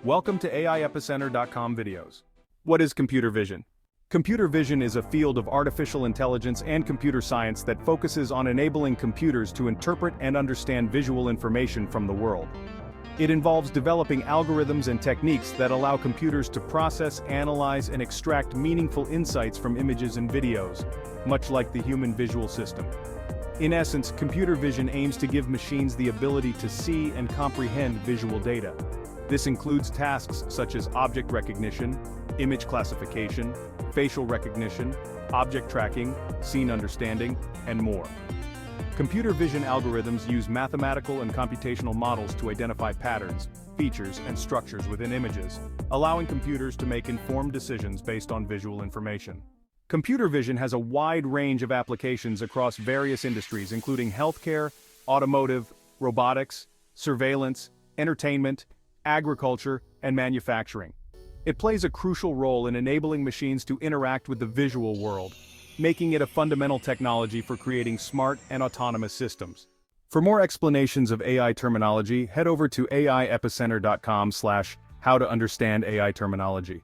Welcome to Ai-Epicentre.com videos. What is computer vision? Computer vision is a field of artificial intelligence and computer science that focuses on enabling computers to interpret and understand visual information from the world. It involves developing algorithms and techniques that allow computers to process, analyze, and extract meaningful insights from images and videos, much like the human visual system. In essence, computer vision aims to give machines the ability to see and comprehend visual data. This includes tasks such as object recognition, image classification, facial recognition, object tracking, scene understanding, and more. Computer vision algorithms use mathematical and computational models to identify patterns, features, and structures within images, allowing computers to make informed decisions based on visual information. Computer vision has a wide range of applications across various industries including healthcare, automotive, robotics, surveillance, entertainment, agriculture, and manufacturing. It plays a crucial role in enabling machines to interact with the visual world, making it a fundamental technology for creating smart and autonomous systems. For more explanations of AI terminology, head over to Ai-Epicentre.com/how to understand AI terminology.